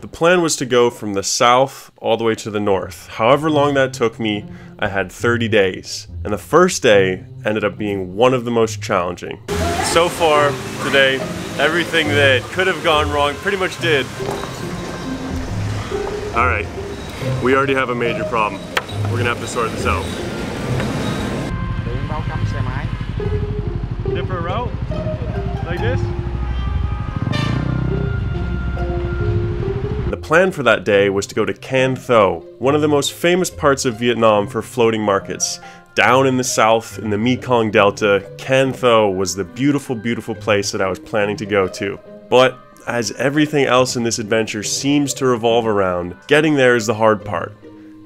The plan was to go from the south all the way to the north. However long that took me, I had 30 days. And the first day ended up being one of the most challenging. So far today, everything that could have gone wrong pretty much did. Alright, we already have a major problem. We're gonna have to sort this out. Different route? Like this? The plan for that day was to go to Can Tho, one of the most famous parts of Vietnam for floating markets. Down in the south, in the Mekong Delta, Can Tho was the beautiful, beautiful place that I was planning to go to. But as everything else in this adventure seems to revolve around, getting there is the hard part.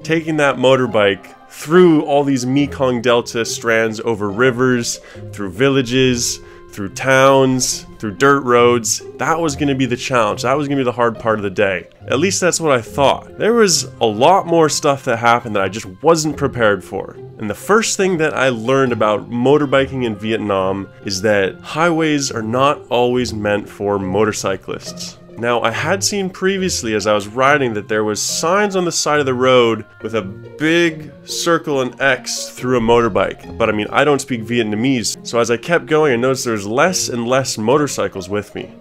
Taking that motorbike through all these Mekong Delta strands over rivers, through villages, through towns, through dirt roads, that was going to be the challenge. That was going to be the hard part of the day. At least that's what I thought. There was a lot more stuff that happened that I just wasn't prepared for. And the first thing that I learned about motorbiking in Vietnam is that highways are not always meant for motorcyclists. Now, I had seen previously as I was riding that there was signs on the side of the road with a big circle and X through a motorbike. But I mean, I don't speak Vietnamese, so as I kept going, I noticed there was less and less motorcycles with me.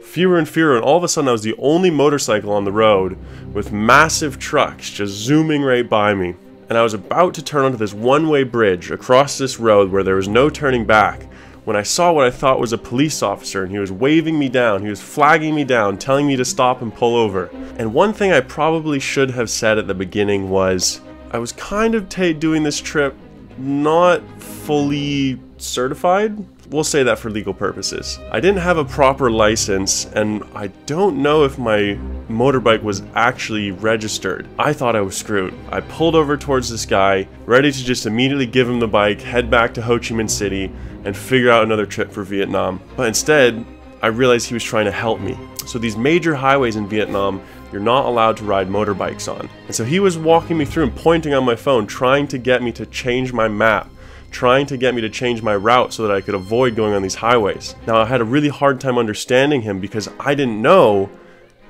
Fewer and fewer, and all of a sudden I was the only motorcycle on the road with massive trucks just zooming right by me. And I was about to turn onto this one-way bridge across this road where there was no turning back, when I saw what I thought was a police officer, and he was waving me down, he was flagging me down, telling me to stop and pull over. And one thing I probably should have said at the beginning was, I was kind of doing this trip not fully certified. We'll say that for legal purposes. I didn't have a proper license, and I don't know if my motorbike was actually registered. I thought I was screwed. I pulled over towards this guy, ready to just immediately give him the bike, head back to Ho Chi Minh City, and figure out another trip for Vietnam. But instead, I realized he was trying to help me. So these major highways in Vietnam, you're not allowed to ride motorbikes on. And so he was walking me through and pointing on my phone, trying to get me to change my map, trying to get me to change my route so that I could avoid going on these highways. Now, I had a really hard time understanding him because I didn't know,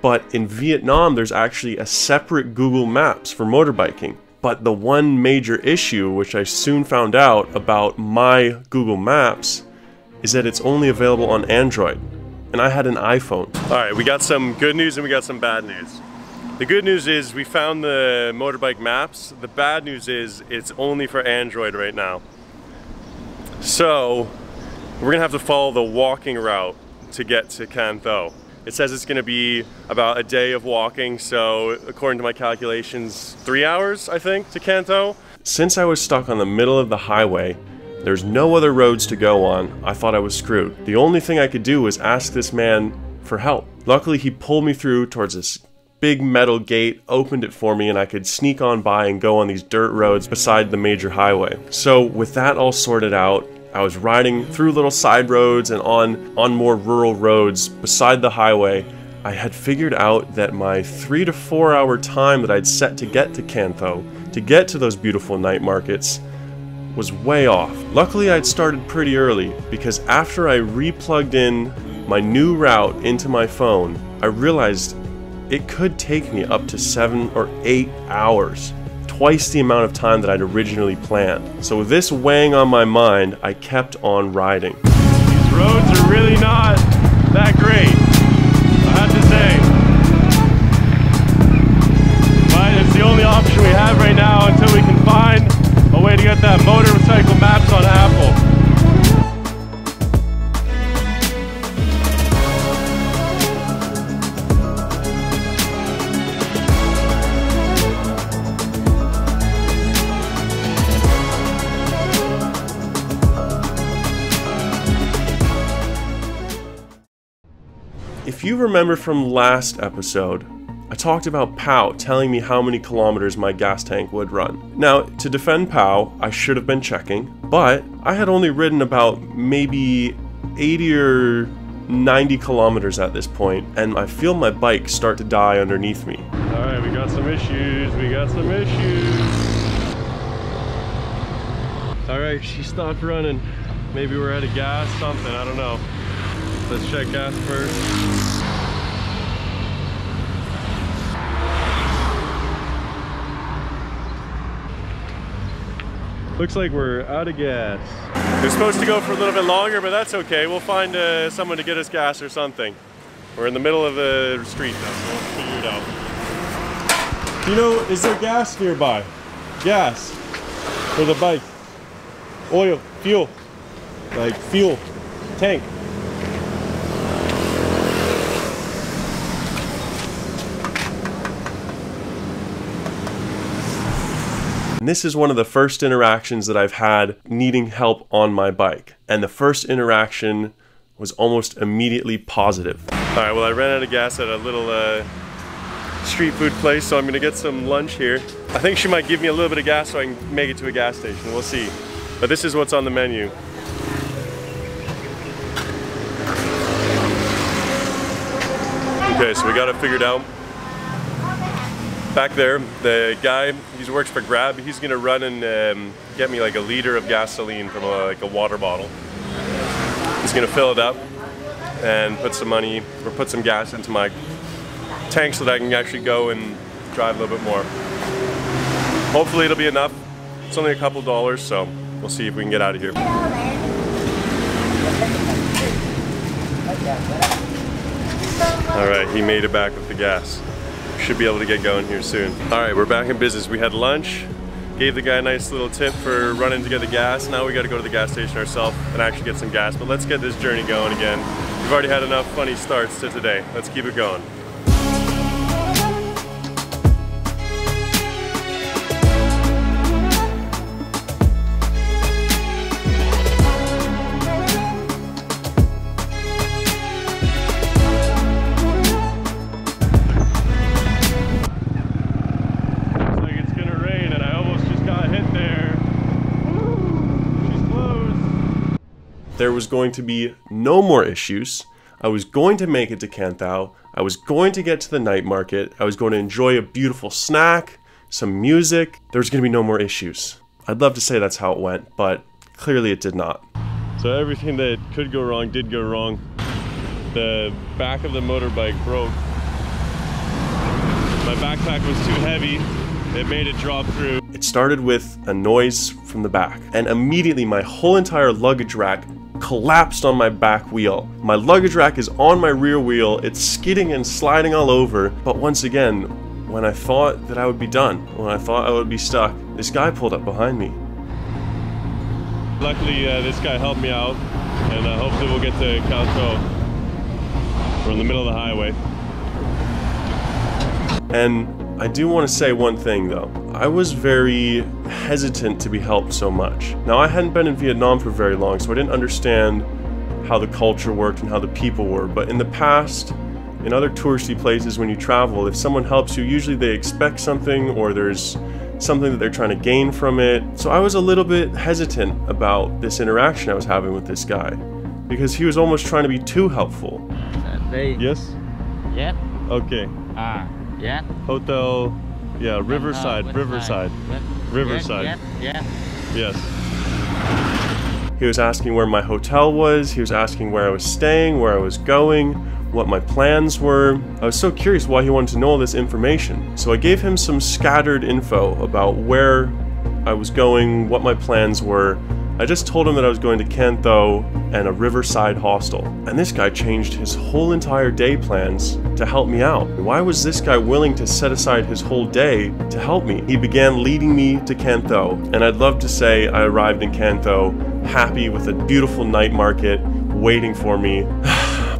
but in Vietnam, there's actually a separate Google Maps for motorbiking. But the one major issue, which I soon found out about my Google Maps, is that it's only available on Android. And I had an iPhone. Alright, we got some good news and we got some bad news. The good news is we found the motorbike maps. The bad news is it's only for Android right now. So, we're gonna have to follow the walking route to get to Can Tho. It says it's gonna be about a day of walking, so according to my calculations, 3 hours, I think, to Can Tho. Since I was stuck on the middle of the highway, there's no other roads to go on, I thought I was screwed. The only thing I could do was ask this man for help. Luckily, he pulled me through towards this big metal gate, opened it for me, and I could sneak on by and go on these dirt roads beside the major highway. So with that all sorted out, I was riding through little side roads and on more rural roads beside the highway. I had figured out that my 3 to 4 hour time that I'd set to get to Can Tho, to get to those beautiful night markets, was way off. Luckily, I'd started pretty early because after I replugged in my new route into my phone, I realized it could take me up to 7 or 8 hours. Twice the amount of time that I'd originally planned. So with this weighing on my mind, I kept on riding. These roads are really not that great, I have to say. But it's the only option we have right now until we can find a way to get that motorcycle maps on Apple. If you remember from last episode, I talked about Pau telling me how many kilometers my gas tank would run. Now, to defend Pau, I should have been checking, but I had only ridden about maybe 80 or 90 kilometers at this point, and I feel my bike start to die underneath me. Alright, we got some issues, Alright, she stopped running. Maybe we're out of gas, something, I don't know. Let's check gas first. Looks like we're out of gas. We're supposed to go for a little bit longer, but that's okay. We'll find someone to get us gas or something. We're in the middle of the street now, so we'll figure it out. You know, is there gas nearby? Gas for the bike. Oil, fuel. Like fuel, tank. And this is one of the first interactions that I've had needing help on my bike. And the first interaction was almost immediately positive. All right, well, I ran out of gas at a little street food place, so I'm gonna get some lunch here. I think she might give me a little bit of gas so I can make it to a gas station. We'll see. But this is what's on the menu. Okay, so we got it figured out. Back there, the guy, he works for Grab. He's gonna run and get me like a liter of gasoline from like a water bottle. He's gonna fill it up and put some money, or put some gas into my tank so that I can actually go and drive a little bit more. Hopefully it'll be enough. It's only a couple dollars, so we'll see if we can get out of here. All right, he made it back with the gas. Should be able to get going here soon. All right, we're back in business. We had lunch, gave the guy a nice little tip for running to get the gas. Now we got to go to the gas station ourselves and actually get some gas. But let's get this journey going again. We've already had enough funny starts to today. Let's keep it going. There was going to be no more issues. I was going to make it to Can Tho. I was going to get to the night market. I was going to enjoy a beautiful snack, some music. There was going to be no more issues. I'd love to say that's how it went, but clearly it did not. So everything that could go wrong did go wrong. The back of the motorbike broke. My backpack was too heavy. It made it drop through. It started with a noise from the back, and immediately my whole entire luggage rack collapsed on my back wheel. My luggage rack is on my rear wheel, it's skidding and sliding all over, but once again, when I thought that I would be done, when I thought I would be stuck, this guy pulled up behind me. Luckily, this guy helped me out, and hopefully we'll get to Can Tho. We're in the middle of the highway. And I do want to say one thing though. I was very hesitant to be helped so much. Now, I hadn't been in Vietnam for very long, so I didn't understand how the culture worked and how the people were. But in the past, in other touristy places when you travel, if someone helps you, usually they expect something or there's something that they're trying to gain from it. So I was a little bit hesitant about this interaction I was having with this guy because he was almost trying to be too helpful. Yes? Yeah. Okay. Yeah. Hotel, yeah, Riverside, Riverside. Riverside. Yeah. Yes. He was asking where my hotel was, he was asking where I was staying, where I was going, what my plans were. I was so curious why he wanted to know all this information. So I gave him some scattered info about where I was going, what my plans were. I just told him that I was going to Can Tho and a Riverside hostel. And this guy changed his whole entire day plans to help me out. Why was this guy willing to set aside his whole day to help me? He began leading me to Can Tho, and I'd love to say I arrived in Can Tho happy with a beautiful night market waiting for me.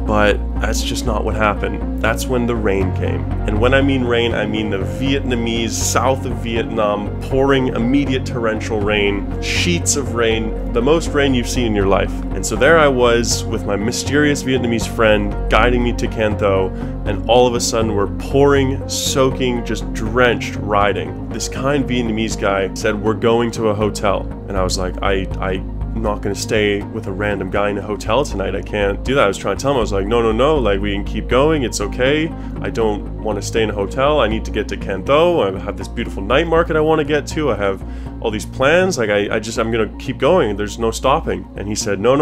But that's just not what happened. That's when the rain came. And when I mean rain, I mean the Vietnamese south of Vietnam pouring immediate torrential rain, sheets of rain, the most rain you've seen in your life. And so there I was with my mysterious Vietnamese friend guiding me to Can Tho, and all of a sudden we're pouring, soaking, just drenched riding. This kind Vietnamese guy said, "We're going to a hotel." And I was like, I'm not gonna stay with a random guy in a hotel tonight. I can't do that. I was trying to tell him, I was like, no, like we can keep going, it's okay. I don't want to stay in a hotel. I need to get to Can Tho. I have this beautiful night market I want to get to. I have all these plans. Like I'm gonna keep going. There's no stopping. And he said, no,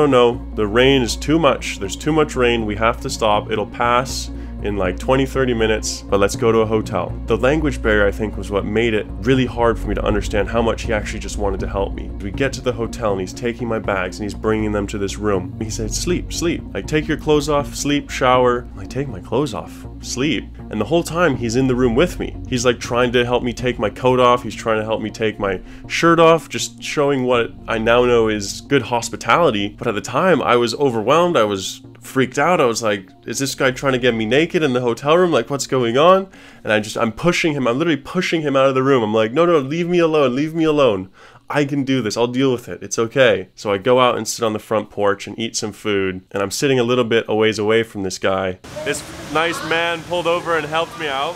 the rain is too much. There's too much rain. We have to stop. It'll pass in like 20-30 minutes, but let's go to a hotel. The language barrier, I think, was what made it really hard for me to understand how much he actually just wanted to help me. We get to the hotel and he's taking my bags and he's bringing them to this room. He said, sleep, sleep. Like, take your clothes off, sleep, shower. I'm like, take my clothes off, sleep. And the whole time he's in the room with me. He's like trying to help me take my coat off. He's trying to help me take my shirt off, just showing what I now know is good hospitality. But at the time I was overwhelmed. I was freaked out. I was like, is this guy trying to get me naked in the hotel room? Like, what's going on? And I'm pushing him. I'm literally pushing him out of the room. I'm like, no, leave me alone. Leave me alone. I can do this. I'll deal with it. It's okay. So I go out and sit on the front porch and eat some food. And I'm sitting a little bit a ways away from this guy. This nice man pulled over and helped me out.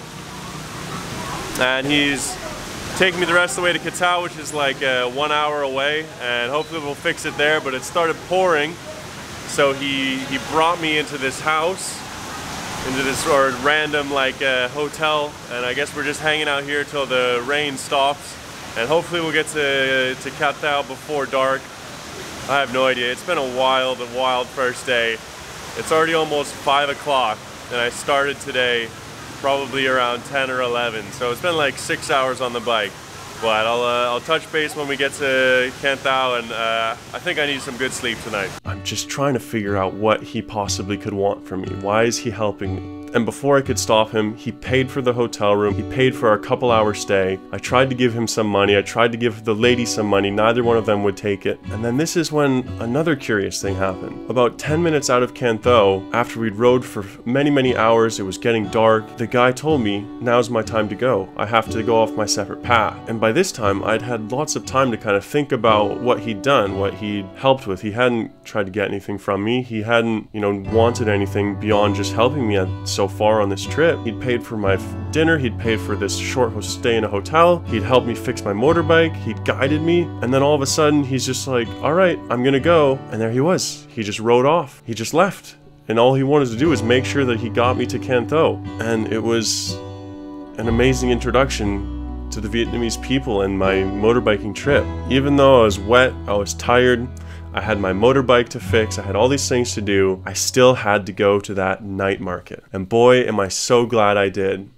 And he's taking me the rest of the way to Koh Tao, which is like 1 hour away. And hopefully we'll fix it there. But it started pouring. So he brought me into this house, into this sort of random like hotel. And I guess we're just hanging out here till the rain stops. And hopefully we'll get to Koh Tao before dark. I have no idea. It's been a wild first day. It's already almost 5 o'clock and I started today probably around 10 or 11. So it's been like 6 hours on the bike. But I'll touch base when we get to Koh Tao, and I think I need some good sleep tonight. I'm just trying to figure out what he possibly could want from me. Why is he helping me? And before I could stop him, he paid for the hotel room. He paid for our couple-hour stay. I tried to give him some money. I tried to give the lady some money. Neither one of them would take it. And then this is when another curious thing happened. About 10 minutes out of Koh Tao, after we'd rode for many hours, it was getting dark, the guy told me, now's my time to go. I have to go off my separate path. And by this time, I'd had lots of time to kind of think about what he'd done, what he'd helped with. He hadn't tried to get anything from me. He hadn't, wanted anything beyond just helping me so far on this trip. He'd paid for my dinner. He'd paid for this short stay in a hotel. He'd helped me fix my motorbike. He'd guided me. And then all of a sudden, he's just like, all right, I'm gonna go. And there he was. He just rode off. He just left. And all he wanted to do was make sure that he got me to Koh Tao. And it was an amazing introduction to the Vietnamese people and my motorbiking trip. Even though I was wet, I was tired, I had my motorbike to fix, I had all these things to do, I still had to go to that night market. And boy, am I so glad I did.